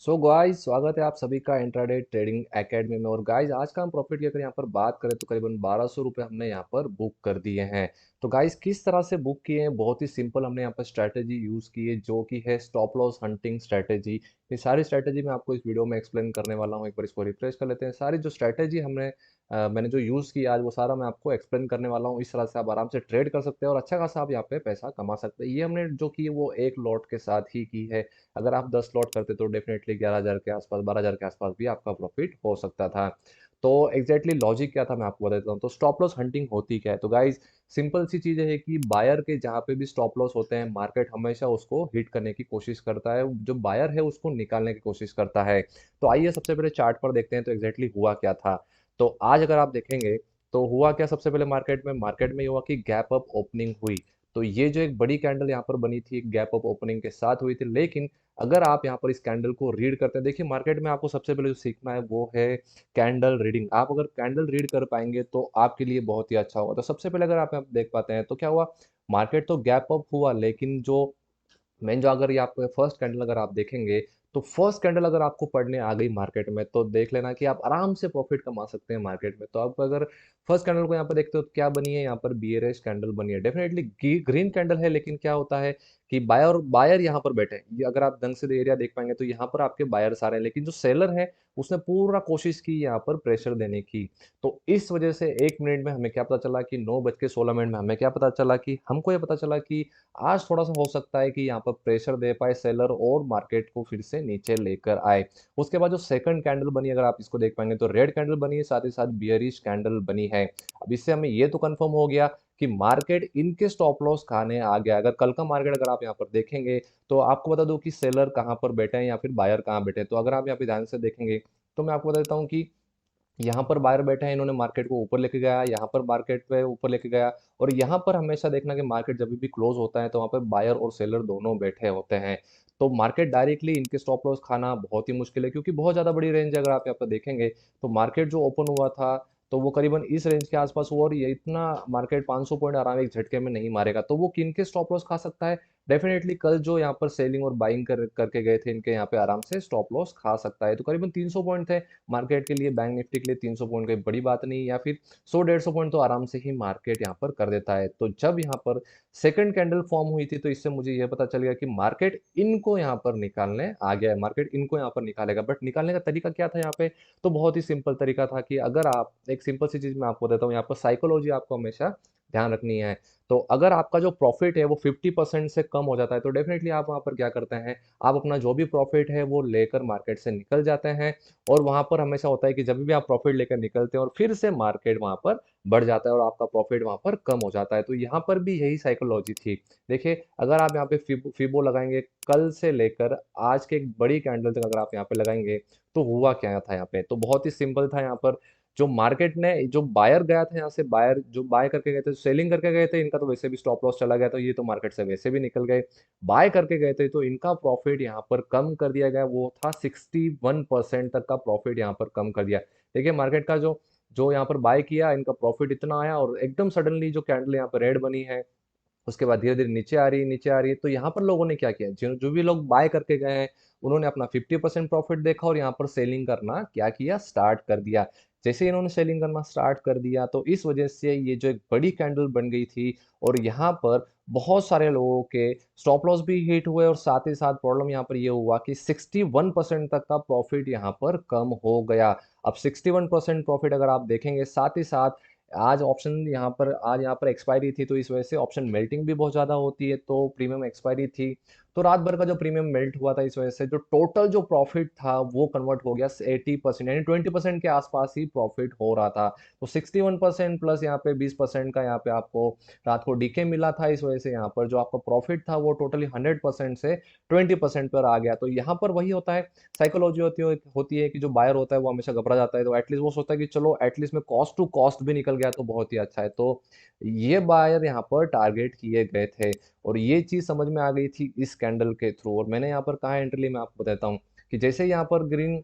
So guys, स्वागत है आप सभी का इंट्राडे ट्रेडिंग एकेडमी में। और गाइस, आज का हम प्रॉफिट की अगर यहाँ पर बात करें तो करीबन 1200 रुपये हमने यहाँ पर बुक कर दिए हैं। तो गाइस, किस तरह से बुक किए हैं? बहुत ही सिंपल हमने यहाँ पर स्ट्रैटेजी यूज़ की है, जो कि है स्टॉप लॉस हंटिंग स्ट्रैटेजी। ये सारी स्ट्रैटेजी मैं आपको इस वीडियो में एक्सप्लेन करने वाला हूँ। एक बार इसको रिफ्रेश कर लेते हैं। सारी जो स्ट्रैटेजी मैंने जो यूज़ की आज, वो सारा मैं आपको एक्सप्लेन करने वाला हूँ। इस तरह से आप आराम से ट्रेड कर सकते हैं और अच्छा खासा आप यहाँ पे पैसा कमा सकते हैं। ये हमने जो की वो एक लॉट के साथ ही की है। अगर आप 10 लॉट करते तो डेफिनेटली 11,000 के आसपास, 12,000 के आसपास भी आपका प्रॉफिट हो सकता था। तो एग्जैक्टली लॉजिक क्या था मैं आपको बता देता हूँ। तो स्टॉप लॉस हंटिंग होती क्या है? तो गाइज, सिंपल सी चीज़ है कि बायर के जहाँ पे भी स्टॉप लॉस होते हैं, मार्केट हमेशा उसको हिट करने की कोशिश करता है, जो बायर है उसको निकालने की कोशिश करता है। तो आइए सबसे पहले चार्ट पर देखते हैं तो एग्जैक्टली हुआ क्या था। तो आज अगर आप देखेंगे तो हुआ क्या, सबसे पहले मार्केट में ये हुआ कि गैप अप ओपनिंग हुई। तो ये जो एक बड़ी कैंडल यहाँ पर बनी थी, गैप अप ओपनिंग के साथ हुई थी। लेकिन अगर आप यहाँ पर इस कैंडल को रीड करते हैं, देखिए मार्केट में आपको सबसे पहले जो सीखना है वो है कैंडल रीडिंग। आप अगर कैंडल रीड कर पाएंगे तो आपके लिए बहुत ही अच्छा होगा। तो सबसे पहले अगर आप यहाँ देख पाते हैं तो क्या हुआ, मार्केट तो गैप अप हुआ, लेकिन जो मेन जो अगर ये आप फर्स्ट कैंडल अगर आप देखेंगे तो फर्स्ट कैंडल अगर आपको पढ़ने आ गई मार्केट में तो देख लेना कि आप आराम से प्रॉफिट कमा सकते हैं मार्केट में। तो आप अगर फर्स्ट कैंडल को यहाँ पर देखते हो तो क्या बनी है, यहाँ पर बियरिश कैंडल बनी है। डेफिनेटली ग्रीन कैंडल है, लेकिन क्या होता है कि बायर यहाँ पर बैठे हैं। ये अगर आप ढंग से एरिया देख पाएंगे तो यहाँ पर आपके बायर्स आ रहे हैं, लेकिन जो सेलर है उसने पूरा कोशिश की यहाँ पर प्रेशर देने की। तो इस वजह से 1 मिनट में हमें क्या पता चला कि 9:16 में हमें क्या पता चला कि हमको ये पता चला कि आज थोड़ा-सा हो सकता है कि यहाँ पर प्रेशर दे पाए सेलर और मार्केट को फिर से नीचे लेकर आए। उसके बाद जो सेकंड कैंडल बनी, अगर आप इसको देख पाएँगे तो रेड कैंडल बनी है, साथ ही साथ बियरिश कैंडल बनी है। अब इससे हमें ये तो कन्फर्म हो गया कि मार्केट इनके स्टॉप लॉस खाने आ गया। अगर कल का मार्केट अगर आप यहाँ पर देखेंगे तो आपको बता दूँ कि सेलर कहाँ पर बैठे हैं या फिर बायर कहाँ बैठे हैं। तो अगर आप यहाँ पे ध्यान से देखेंगे तो मैं आपको बता देता हूँ कि यहाँ पर बायर बैठे हैं, इन्होंने मार्केट को ऊपर लेके गया, यहाँ पर मार्केट पे ऊपर लेके गया। और यहाँ पर हमेशा देखना कि मार्केट जब भी क्लोज होता है तो वहाँ पर बायर और सेलर दोनों बैठे होते हैं। तो मार्केट डायरेक्टली इनके स्टॉप लॉस खाना बहुत ही मुश्किल है, क्योंकि बहुत ज़्यादा बड़ी रेंज है। अगर आप यहाँ पर देखेंगे तो मार्केट जो ओपन हुआ था तो वो करीबन इस रेंज के आसपास हुआ, और ये इतना मार्केट 500 पॉइंट आराम एक झटके में नहीं मारेगा। तो वो किनके स्टॉप लॉस खा सकता है? डेफिनेटली कल जो यहाँ पर सेलिंग और बाइंग करके गए थे, इनके यहाँ पे आराम से स्टॉप लॉस खा सकता है। तो करीबन 300 पॉइंट थे मार्केट के लिए, बैंक निफ्टी के लिए 300 पॉइंट कोई बड़ी बात नहीं, या फिर 100-150 पॉइंट तो आराम से ही मार्केट यहाँ पर कर देता है। तो जब यहाँ पर सेकंड कैंडल फॉर्म हुई थी तो इससे मुझे ये पता चल गया कि मार्केट इनको यहाँ पर निकालने आ गया है, मार्केट इनको यहाँ पर निकालेगा। बट निकालने का तरीका क्या था यहाँ पे? तो बहुत ही सिंपल तरीका था कि अगर आप एक सिंपल सी चीज मैं आपको देता हूँ, यहाँ पर साइकोलॉजी आपको हमेशा ध्यान रखनी है। तो अगर आपका जो प्रॉफिट है वो 50% से कम हो जाता है तो डेफिनेटली आप वहां पर क्या करते हैं, आप अपना जो भी प्रॉफिट है वो लेकर मार्केट से निकल जाते हैं। और वहां पर हमेशा होता है कि जब भी आप प्रॉफिट लेकर निकलते हैं और फिर से मार्केट वहां पर बढ़ जाता है और आपका प्रॉफिट वहां पर कम हो जाता है। तो यहाँ पर भी यही साइकोलॉजी थी। देखिए, अगर आप यहाँ पे फिबो लगाएंगे, कल से लेकर आज के एक बड़ी कैंडल तक अगर आप यहाँ पे लगाएंगे तो हुआ क्या था यहाँ पे? तो बहुत ही सिंपल था। यहाँ पर जो मार्केट ने जो बायर गया था, यहाँ से बायर जो बाय करके गए थे, सेलिंग करके गए थे, इनका तो वैसे भी स्टॉप लॉस चला गया, तो ये तो मार्केट से वैसे भी निकल गए। बाय करके गए थे तो इनका प्रॉफिट यहाँ पर कम कर दिया गया, वो था 61% तक का प्रॉफिट यहाँ पर कम कर दिया। देखिए मार्केट का जो जो यहाँ पर बाय किया, इनका प्रॉफिट इतना आया और एकदम सडनली जो कैंडल यहाँ पर रेड बनी है उसके बाद धीरे-धीरे नीचे आ रही है, नीचे आ रही है। तो यहाँ पर लोगों ने क्या किया, जो जो भी लोग बाय करके गए हैं, उन्होंने अपना 50% प्रॉफिट देखा और यहाँ पर सेलिंग करना क्या किया, स्टार्ट कर दिया। जैसे ही इन्होंने सेलिंग करना स्टार्ट कर दिया तो इस वजह से ये जो एक बड़ी कैंडल बन गई थी, और यहाँ पर बहुत सारे लोगों के स्टॉप लॉस भी हिट हुए, और साथ ही साथ प्रॉब्लम यहाँ पर ये हुआ कि 61% तक का प्रॉफिट यहाँ पर कम हो गया। अब 61% प्रॉफिट अगर आप देखेंगे, साथ ही साथ आज यहाँ पर एक्सपायरी थी, तो इस वजह से ऑप्शन मेल्टिंग भी बहुत ज़्यादा होती है, तो प्रीमियम एक्सपायरी थी। तो रात भर का जो प्रीमियम मेल्ट हुआ था, इस वजह से जो टोटल जो प्रॉफिट था वो कन्वर्ट हो गया 80%, यानी 20% के आसपास ही प्रॉफिट हो रहा था। तो 61% प्लस यहाँ पे 20% का यहाँ पे आपको रात को डीके मिला था। इस वजह से यहाँ पर जो आपका प्रॉफिट था वो टोटली 100% से 20% पर आ गया। तो यहाँ पर वही होता है, साइकोलॉजी होती है कि जो बायर होता है वो हमेशा घबरा जाता है, तो एटलीस्ट वो सोचता है कि चलो एटलीस्ट में कॉस्ट टू कॉस्ट भी निकल गया तो बहुत ही अच्छा है। तो ये बायर यहाँ पर टारगेट किए गए थे, और ये चीज समझ में आ गई थी इस कैंडल के थ्रू। और मैंने यहाँ पर कहा एंट्री मैं आपको बताता हूँ कि जैसे यहाँ पर ग्रीन,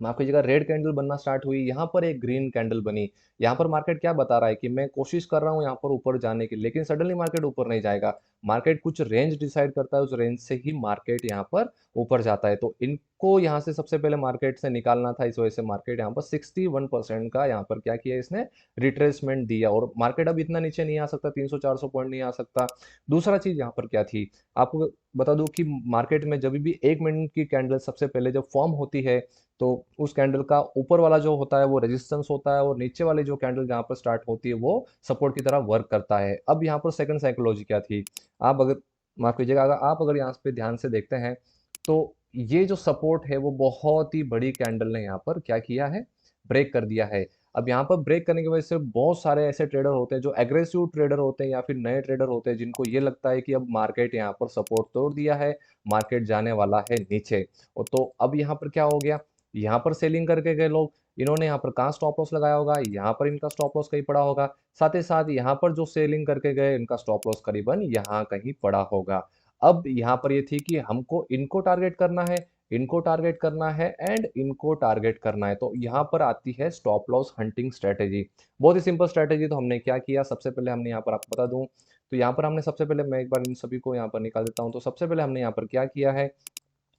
माफ कीजिएगा, रेड कैंडल बनना स्टार्ट हुई, यहाँ पर एक ग्रीन कैंडल बनी। यहाँ पर मार्केट क्या बता रहा है कि मैं कोशिश कर रहा हूँ यहाँ पर ऊपर जाने की, लेकिन सडनली मार्केट ऊपर नहीं जाएगा। मार्केट कुछ रेंज डिसाइड करता है, उस रेंज से ही मार्केट यहाँ पर ऊपर जाता है। तो इनको यहाँ से सबसे पहले मार्केट से निकालना था, इस वजह से मार्केट यहाँ पर 61% का यहाँ पर क्या किया इसने, रिट्रेसमेंट दिया। और मार्केट अब इतना नीचे नहीं आ सकता, 300-400 पॉइंट नहीं आ सकता। दूसरा चीज यहाँ पर क्या थी, आपको बता दूं कि मार्केट में जब भी 1 मिनट की कैंडल सबसे पहले जब फॉर्म होती है, तो उस कैंडल का ऊपर वाला जो होता है वो रेजिस्टेंस होता है, और नीचे वाली जो कैंडल जहाँ पर स्टार्ट होती है वो सपोर्ट की तरह वर्क करता है। अब यहाँ पर सेकंड साइकोलॉजी क्या थी, आप अगर माफ कीजिएगा, अगर आप अगर यहाँ पे ध्यान से देखते हैं, तो ये जो सपोर्ट है वो बहुत ही बड़ी कैंडल ने यहाँ पर क्या किया है, ब्रेक कर दिया है। अब यहाँ पर ब्रेक करने की वजह से बहुत सारे ऐसे ट्रेडर होते हैं जो एग्रेसिव ट्रेडर होते हैं या फिर नए ट्रेडर होते हैं, जिनको ये लगता है कि अब मार्केट यहाँ पर सपोर्ट तोड़ दिया है, मार्केट जाने वाला है नीचे। और तो अब यहाँ पर क्या हो गया, यहाँ पर सेलिंग करके गए लोग, इन्होंने यहाँ पर कहाँ स्टॉप लॉस लगाया होगा, यहाँ पर इनका स्टॉप लॉस कहीं पड़ा होगा। साथ ही साथ यहाँ पर जो सेलिंग करके गए इनका स्टॉप लॉस करीबन यहाँ कहीं पड़ा होगा। अब यहाँ पर ये थी कि हमको इनको टारगेट करना है, इनको टारगेट करना है एंड इनको टारगेट करना है। तो यहाँ पर आती है स्टॉप लॉस हंटिंग स्ट्रेटेजी। बहुत ही सिंपल स्ट्रेटेजी। तो हमने क्या किया, सबसे पहले हमने यहाँ पर आपको बता दूं, तो यहाँ पर हमने सबसे पहले, मैं एक बार इन सभी को यहाँ पर निकाल देता हूँ। तो सबसे पहले हमने यहाँ पर क्या किया है,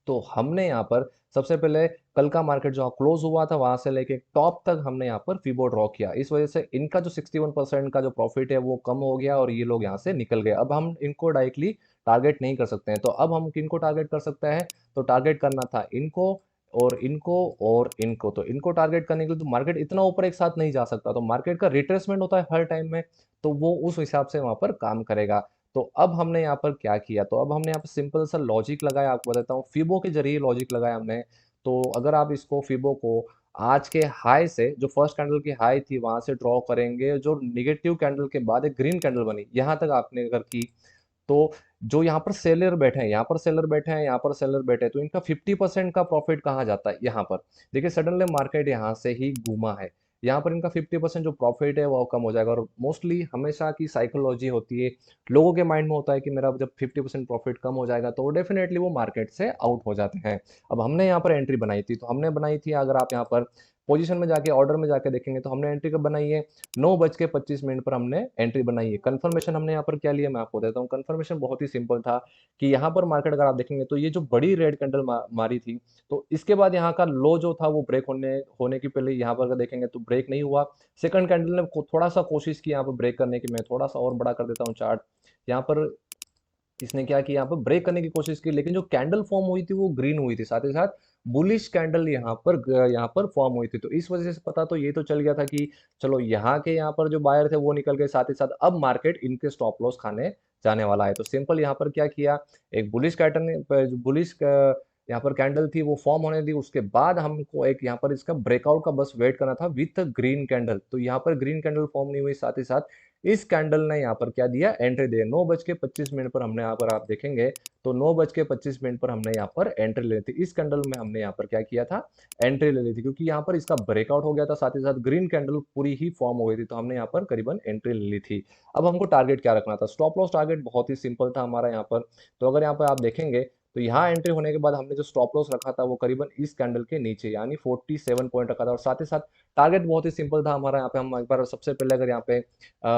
तो हमने यहाँ पर सबसे पहले कल का मार्केट जो क्लोज हुआ था वहां से लेके टॉप तक हमने यहाँ पर फिबो ड्रॉ किया। इस वजह से इनका जो 61% का जो प्रॉफिट है वो कम हो गया और ये लोग यहाँ से निकल गए। अब हम इनको डायरेक्टली टारगेट नहीं कर सकते हैं, तो अब हम किनको टारगेट कर सकते हैं, तो टारगेट करना था इनको और इनको और इनको। तो इनको टारगेट करने के लिए तो मार्केट इतना ऊपर एक साथ नहीं जा सकता, तो मार्केट का रिट्रेसमेंट होता है हर टाइम में, तो वो उस हिसाब से वहां पर काम करेगा। तो अब हमने यहाँ पर क्या किया, तो अब हमने यहाँ पर सिंपल सा लॉजिक लगाया, आपको बताता हूँ फिबो के जरिए लॉजिक लगाया हमने। तो अगर आप इसको फिबो को आज के हाई से, जो फर्स्ट कैंडल की हाई थी वहां से ड्रॉ करेंगे, जो निगेटिव कैंडल के बाद एक ग्रीन कैंडल बनी, यहां तक आपने अगर की, तो जो यहाँ पर सेलर बैठे हैं, यहाँ पर सेलर बैठे हैं, यहाँ पर सेलर बैठे हैं, तो इनका 50% का प्रॉफिट कहाँ जाता है, यहाँ पर देखिए सडनली मार्केट यहाँ से ही घूमा है, यहाँ पर इनका 50% जो प्रॉफिट है वो कम हो जाएगा। और मोस्टली हमेशा की साइकोलॉजी होती है, लोगों के माइंड में होता है कि मेरा जब 50% प्रॉफिट कम हो जाएगा तो डेफिनेटली वो मार्केट से आउट हो जाते हैं। अब हमने यहाँ पर एंट्री बनाई थी, तो हमने बनाई थी, अगर आप यहाँ पर पोजीशन में जाके ऑर्डर में जाके देखेंगे, तो हमने एंट्री कब बनाई है, 9:25 पर हमने एंट्री बनाई है। कंफर्मेशन हमने यहाँ पर क्या लिया, मैं आपको देता हूँ। कंफर्मेशन बहुत ही सिंपल था कि यहाँ पर मार्केट अगर आप देखेंगे तो ये जो बड़ी रेड कैंडल मारी थी, तो इसके बाद यहाँ का लो जो था वो ब्रेक होने होने की पहले यहाँ पर अगर देखेंगे तो ब्रेक नहीं हुआ। सेकंड कैंडल ने थोड़ा सा कोशिश की यहाँ पर ब्रेक करने की, मैं थोड़ा सा और बड़ा कर देता हूँ चार्ट। यहाँ पर इसने क्या किया, यहाँ पर ब्रेक करने की कोशिश की, लेकिन जो कैंडल फॉर्म हुई थी वो ग्रीन हुई थी, साथ ही साथ बुलिश कैंडल यहाँ पर फॉर्म हुई थी। तो इस वजह से पता तो ये तो चल गया था कि चलो यहाँ के यहाँ पर जो बायर थे वो निकल गए, साथ ही साथ अब मार्केट इनके स्टॉप लॉस खाने जाने वाला है। तो सिंपल यहाँ पर क्या किया, एक बुलिश कैंडल, बुलिश यहाँ पर कैंडल थी वो फॉर्म होने दी, उसके बाद हमको एक यहाँ पर इसका ब्रेकआउट का बस वेट करना था विथ ग्रीन कैंडल। तो यहाँ पर ग्रीन कैंडल फॉर्म नहीं हुई, साथ ही साथ इस कैंडल ने यहाँ पर क्या दिया, एंट्री दिया। 9:25 पर हमने यहाँ पर आप देखेंगे तो 9:25 पर हमने यहाँ पर एंट्री ले ली थी। इस कैंडल में हमने यहाँ पर क्या किया था, एंट्री ले ली थी, क्योंकि यहाँ पर इसका ब्रेकआउट हो गया था, साथ ही साथ ग्रीन कैंडल पूरी ही फॉर्म हो गई थी, तो हमने यहाँ पर करीबन एंट्री ले ली थी। अब हमको टारगेट क्या रखना था, स्टॉप लॉस टारगेट बहुत ही सिंपल था हमारा यहाँ पर। तो अगर यहाँ पर आप देखेंगे तो यहाँ एंट्री होने के बाद हमने जो स्टॉप लॉस रखा था वो करीबन इस कैंडल के नीचे यानी 47 पॉइंट रखा था, और साथ ही साथ टारगेट बहुत ही सिंपल था हमारा। यहाँ पे हम एक बार सबसे पहले अगर यहाँ पे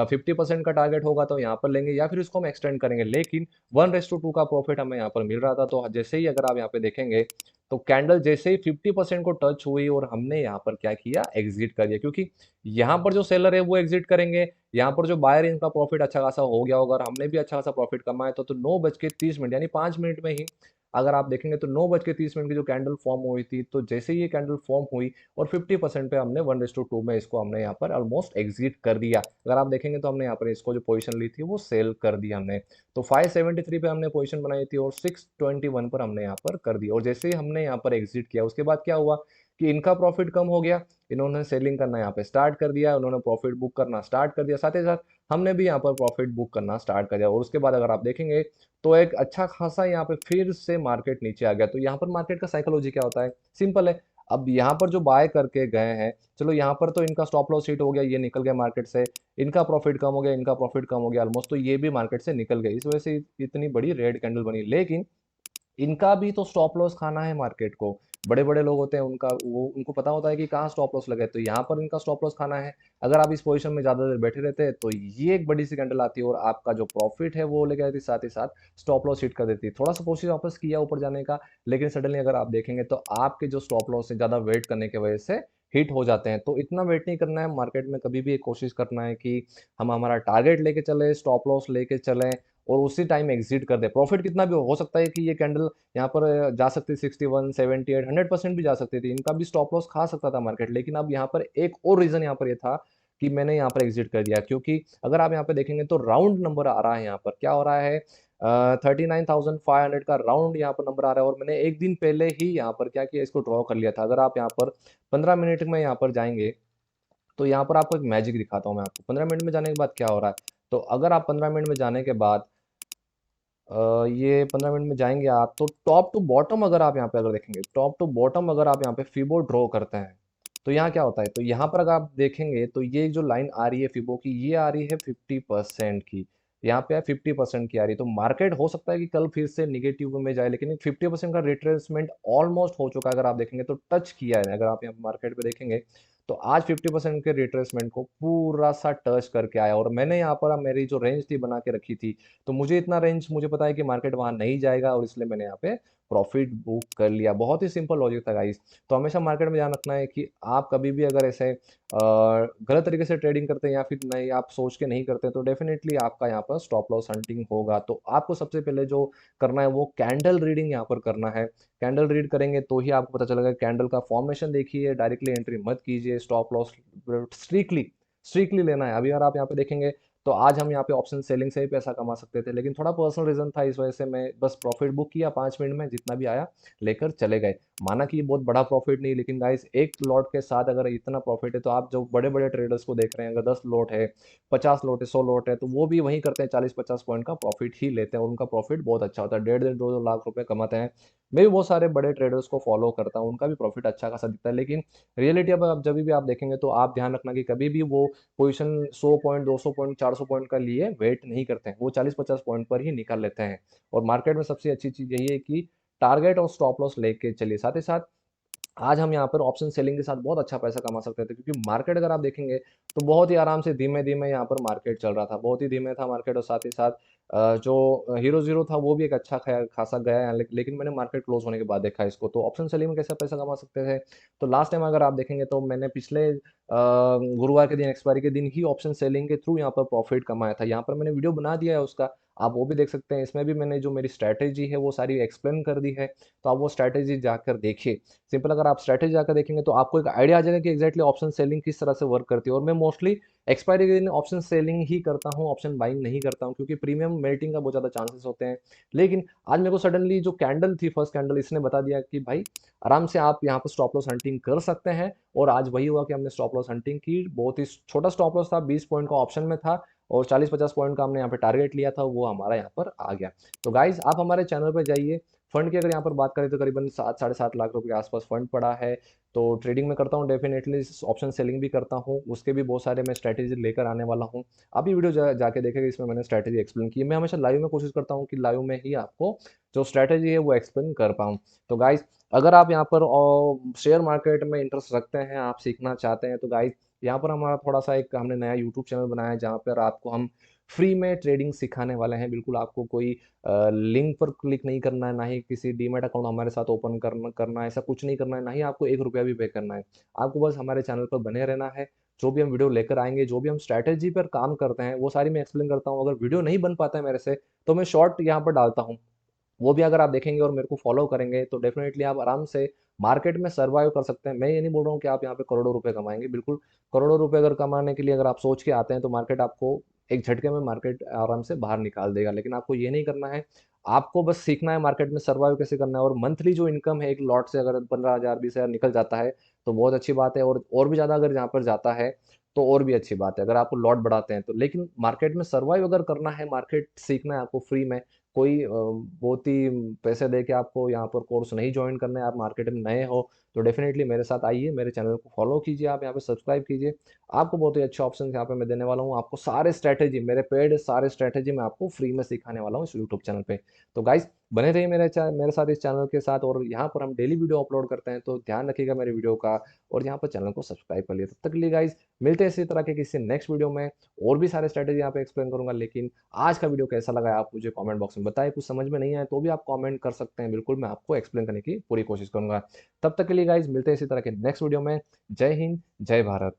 50% का टारगेट होगा तो यहाँ पर लेंगे या फिर इसको हम एक्सटेंड करेंगे, लेकिन 1:2 का प्रॉफिट हमें यहाँ पर मिल रहा था। तो जैसे ही अगर आप यहाँ पे देखेंगे तो कैंडल जैसे ही 50% को टच हुई और हमने यहाँ पर क्या किया, एग्जिट कर दिया, क्योंकि यहाँ पर जो सेलर है वो एग्जिट करेंगे, यहाँ पर जो बायर इनका प्रॉफिट अच्छा खासा हो गया होगा और हमने भी अच्छा खासा प्रॉफिट कमाया। तो 9:30 यानी 5 मिनट में ही अगर आप देखेंगे तो 9:30 की जो कैंडल फॉर्म हुई थी, तो जैसे ही ये कैंडल फॉर्म हुई और 50% पे हमने 1:2 में इसको हमने यहाँ पर ऑलमोस्ट एग्जिट कर दिया। अगर आप देखेंगे तो हमने यहाँ पर इसको जो पोजीशन ली थी वो सेल कर दी हमने। तो 573 पे हमने पोजीशन बनाई थी और 621 पर हमने यहाँ पर कर दी, और जैसे ही हमने यहाँ पर एग्जिट किया उसके बाद क्या हुआ कि इनका प्रॉफिट कम हो गया, इन्होंने सेलिंग करना यहाँ पे स्टार्ट कर दिया, उन्होंने प्रॉफिट बुक करना स्टार्ट कर दिया, साथ ही साथ हमने भी यहाँ पर प्रॉफिट बुक करना स्टार्ट कर दिया। और उसके बाद अगर आप देखेंगे तो एक अच्छा खासा यहाँ पे फिर से मार्केट नीचे आ गया। तो यहाँ पर मार्केट का साइकोलॉजी क्या होता है, सिंपल है। अब यहाँ पर जो बाय करके गए हैं, चलो यहाँ पर तो इनका स्टॉप लॉस हिट हो गया, ये निकल गया मार्केट से, इनका प्रॉफिट कम हो गया, इनका प्रॉफिट कम हो गया ऑलमोस्ट, तो ये भी मार्केट से निकल गए, इस वजह से इतनी बड़ी रेड कैंडल बनी। लेकिन इनका भी तो स्टॉप लॉस खाना है मार्केट को, बड़े-बड़े लोग होते हैं उनको पता होता है कि कहाँ स्टॉप लॉस लगा है, तो यहाँ पर इनका स्टॉप लॉस खाना है। अगर आप इस पोज़ीशन में ज़्यादा देर बैठे रहते हैं, तो ये एक बड़ी-सी कैंडल आती है और आपका जो प्रॉफ़िट है वो लेके आती है, साथ ही साथ स्टॉप लॉस हिट कर देती है। थोड़ा-सा कोशिश वापस किया ऊपर जाने का, लेकिन सडनली अगर आप देखेंगे तो आपके जो स्टॉप लॉस है ज़्यादा वेट करने की वजह से हिट हो जाते हैं। तो इतना वेट नहीं करना है मार्केट में, कभी भी कोशिश करना है कि हम हमारा टारगेट लेके चलें, स्टॉप लॉस लेके चलें और उसी टाइम एग्ज़िट कर दें। प्रॉफ़िट कितना भी हो सकता है कि ये कैंडल यहाँ पर जा सकती थी 61, 78, 100% भी जा सकती थी। इनका भी स्टॉप लॉस खा सकता था मार्केट, लेकिन अब यहाँ पर एक और रीज़न यहाँ पर ये था कि मैंने यहाँ पर एग्ज़िट कर दिया, क्योंकि अगर आप यहाँ पे देखेंगे तो राउंड नंबर आ रहा है यहाँ पर। क्या हो रहा है 39,500 का राउंड यहाँ पर नंबर आ रहा है और मैंने 1 दिन पहले ही यहाँ पर क्या किया, इसको ड्रॉ कर लिया था। अगर आप यहाँ पर 15 मिनट में यहाँ पर जाएँगे, तो यहाँ पर आपको एक मैजिक दिखाता हूँ मैं आपको। 15 मिनट में जाने के बाद क्या हो रहा है, तो अगर आप 15 मिनट में जाने के बाद ये 15 मिनट में जाएँगे आप, तो टॉप टू बॉटम अगर आप यहाँ पे अगर देखेंगे, टॉप टू बॉटम अगर आप यहाँ पे फिबो ड्रॉ करते हैं, तो यहाँ क्या होता है? तो यहाँ पर अगर आप देखेंगे तो ये जो लाइन आ रही है फिबो की, ये आ रही है 50% की। यहाँ पे 50% की आ रही है, तो मार्केट हो सकता है कि कल फिर से नेगेटिव में जाए, लेकिन 50% का रिट्रेसमेंट ऑलमोस्ट हो चुका है। अगर आप देखेंगे तो टच किया है, अगर आप यहाँ मार्केट पे देखेंगे, तो आज 50% के रिट्रेसमेंट को पूरा सा टच करके आया और मैंने यहाँ पर मेरी जो रेंज थी बना के रखी थी, तो मुझे इतना रेंज मुझे पता है कि मार्केट वहाँ नहीं जाएगा और इसलिए मैंने यहाँ पे प्रॉफिट बुक कर लिया। बहुत ही सिंपल लॉजिक था गाइस। तो हमेशा मार्केट में ध्यान रखना है कि आप कभी भी अगर ऐसे गलत तरीके से ट्रेडिंग करते हैं या फिर नहीं आप सोच के नहीं करते, तो डेफिनेटली आपका यहाँ पर स्टॉप लॉस हंटिंग होगा। तो आपको सबसे पहले जो करना है वो कैंडल रीडिंग यहाँ पर करना है। कैंडल रीड करेंगे तो ही आपको पता चलेगा। कैंडल का फॉर्मेशन देखिए, डायरेक्टली एंट्री मत कीजिए। स्टॉप लॉस स्ट्रिक्टली स्ट्रिक्टली लेना है। अभी अगर आप यहाँ पे देखेंगे तो आज हम यहाँ पे ऑप्शन सेलिंग से ही पैसा कमा सकते थे, लेकिन थोड़ा पर्सनल रीजन था, इस वजह से मैं बस प्रॉफिट बुक किया 5 मिनट में, जितना भी आया लेकर चले गए। माना कि ये बहुत बड़ा प्रॉफिट नहीं, लेकिन गाइस एक लॉट के साथ अगर इतना प्रॉफिट है, तो आप जो बड़े बड़े ट्रेडर्स को देख रहे हैं, अगर 10 लॉट है, 50 लॉट है, 100 लॉट है, तो वो भी वही करते हैं, 40-50 पॉइंट का प्रॉफिट ही लेते हैं और उनका प्रॉफिट बहुत अच्छा होता है, 1.5 1.5 2 2 लाख रुपए कमाते हैं। मैं भी बहुत सारे बड़े ट्रेडर्स को फॉलो करता हूँ, उनका भी प्रॉफिट अच्छा खासा दिखता है, लेकिन रियलिटी अब आप जब भी आप देखेंगे तो आप ध्यान रखना कि कभी भी वो पोजीशन 100 पॉइंट, 200 पॉइंट, 400 पॉइंट का लिए वेट नहीं करते हैं, वो 40-50 पॉइंट पर ही निकाल लेते हैं। और मार्केट में सबसे अच्छी चीज़ यही है कि टारगेट और स्टॉप लॉस लेके चलिए। साथ ही साथ आज हम यहाँ पर ऑप्शन सेलिंग के साथ बहुत अच्छा पैसा कमा सकते थे, क्योंकि मार्केट अगर आप देखेंगे तो बहुत ही आराम से धीमे-धीमे यहाँ पर मार्केट चल रहा था। बहुत ही धीमे था मार्केट और साथ ही साथ जो हीरो ज़ीरो था वो भी एक अच्छा खासा गया है, लेकिन मैंने मार्केट क्लोज़ होने के बाद देखा इसको। तो ऑप्शन सेलिंग में कैसे पैसा कमा सकते थे? तो लास्ट टाइम अगर आप देखेंगे तो मैंने पिछले गुरुवार के दिन, एक्सपायरी के दिन ही ऑप्शन सेलिंग के थ्रू यहाँ पर प्रॉफिट कमाया था। यहाँ पर मैंने वीडियो बना दिया है उसका, आप वो भी देख सकते हैं। इसमें भी मैंने जो मेरी स्ट्रैटेजी है वो सारी एक्सप्लेन कर दी है, तो आप वो स्ट्रैटेजी जाकर देखिए। सिंपल अगर आप स्ट्रैटेजी जाकर देखेंगे तो आपको एक आइडिया आ जाएगा कि एग्जैक्टली ऑप्शन सेलिंग किस तरह से वर्क करती है। और मैं मोस्टली एक्सपायरी के दिन ऑप्शन सेलिंग ही करता हूँ, ऑप्शन बाइंग नहीं करता हूँ, क्योंकि प्रीमियम मेल्टिंग का बहुत ज़्यादा चांसेस होते हैं। लेकिन आज मेरे को सडनली जो कैंडल थी, फर्स्ट कैंडल, इसने बता दिया कि भाई आराम से आप यहाँ पर स्टॉप लॉस हंटिंग कर सकते हैं। और आज वही हुआ कि हमने स्टॉप लॉस हंटिंग की। बहुत ही छोटा स्टॉप लॉस था, 20 पॉइंट का ऑप्शन में था और 40-50 पॉइंट का हमने यहाँ पे टारगेट लिया था, वो हमारा यहाँ पर आ गया। तो गाइज आप हमारे चैनल पर जाइए। फंड की अगर यहाँ पर बात करें तो करीबन 7 साढ़े 7 लाख रुपए के आसपास फंड पड़ा है। तो ट्रेडिंग में करता हूँ डेफिनेटली, ऑप्शन सेलिंग भी करता हूँ, उसके भी बहुत सारे मैं स्ट्रैटेजी लेकर आने वाला हूँ। आप ये वीडियो जाके देखेंगे, इसमें मैंने स्ट्रैटेजी एक्सप्लेन की है। मैं हमेशा लाइव में कोशिश करता हूँ कि लाइव में ही आपको जो स्ट्रैटेजी है वो एक्सप्लेन कर पाऊँ। तो गाइज अगर आप यहाँ पर शेयर मार्केट में इंटरेस्ट रखते हैं, आप सीखना चाहते हैं, तो गाइज यहाँ पर हमारा थोड़ा सा एक हमने नया यूट्यूब चैनल बनाया है, जहाँ पर आपको हम फ्री में ट्रेडिंग सिखाने वाले हैं। बिल्कुल आपको कोई लिंक पर क्लिक नहीं करना है, ना ही किसी डीमैट अकाउंट हमारे साथ ओपन करना करना है, ऐसा कुछ नहीं करना है, ना ही आपको 1 रुपया भी पे करना है। आपको बस हमारे चैनल पर बने रहना है। जो भी हम वीडियो लेकर आएंगे, जो भी हम स्ट्रैटेजी पर काम करते हैं, वो सारी मैं एक्सप्लेन करता हूँ। अगर वीडियो नहीं बन पाता है मेरे से, तो मैं शॉर्ट यहाँ पर डालता हूँ, वो भी अगर आप देखेंगे और मेरे को फॉलो करेंगे, तो डेफिनेटली आप आराम से मार्केट में सर्वाइव कर सकते हैं। मैं ये नहीं बोल रहा हूँ कि आप यहाँ पे करोड़ों रुपए कमाएंगे, बिल्कुल करोड़ों रुपए अगर कमाने के लिए अगर आप सोच के आते हैं, तो मार्केट आपको एक झटके में मार्केट आराम से बाहर निकाल देगा, लेकिन आपको ये नहीं करना है। आपको बस सीखना है मार्केट में सर्वाइव कैसे करना है। और मंथली जो इनकम है एक लॉट से अगर 15,000 20,000 निकल जाता है, तो बहुत अच्छी बात है। और भी ज़्यादा अगर यहाँ पर जाता है, तो और भी अच्छी बात है, अगर आपको लॉट बढ़ाते हैं तो। लेकिन मार्केट में सर्वाइव अगर करना है, मार्केट सीखना है आपको फ्री में, कोई बहुत ही पैसे दे के आपको यहाँ पर कोर्स नहीं ज्वाइन करना है, आप मार्केट में नए हो, तो डेफिनेटली मेरे साथ आइए, मेरे चैनल को फॉलो कीजिए, आप यहाँ पे सब्सक्राइब कीजिए। आपको बहुत ही अच्छे ऑप्शन यहाँ पे मैं देने वाला हूँ। आपको सारे स्ट्रैटेजी, मेरे पेड सारे स्ट्रैटेजी मैं आपको फ्री में सिखाने वाला हूँ इस यूट्यूब चैनल पे। तो गाइज बने रहिए मेरे साथ इस चैनल के साथ, और यहाँ पर हम डेली वीडियो अपलोड करते हैं, तो ध्यान रखिएगा मेरे वीडियो का, और यहाँ पर चैनल को सब्सक्राइब कर लिए। तब तक के लिए गाइस मिलते हैं इसी तरह के किसी नेक्स्ट वीडियो में, और भी सारे स्ट्रेटेजी यहाँ पे एक्सप्लेन करूंगा। लेकिन आज का वीडियो कैसा लगा आप मुझे कमेंट बॉक्स में बताएं। कुछ समझ में नहीं आया तो भी आप कमेंट कर सकते हैं, बिल्कुल मैं आपको एक्सप्लेन करने की पूरी कोशिश करूंगा। तब तक के लिए गाइस मिलते हैं इसी तरह के नेक्स्ट वीडियो में। जय हिंद, जय भारत।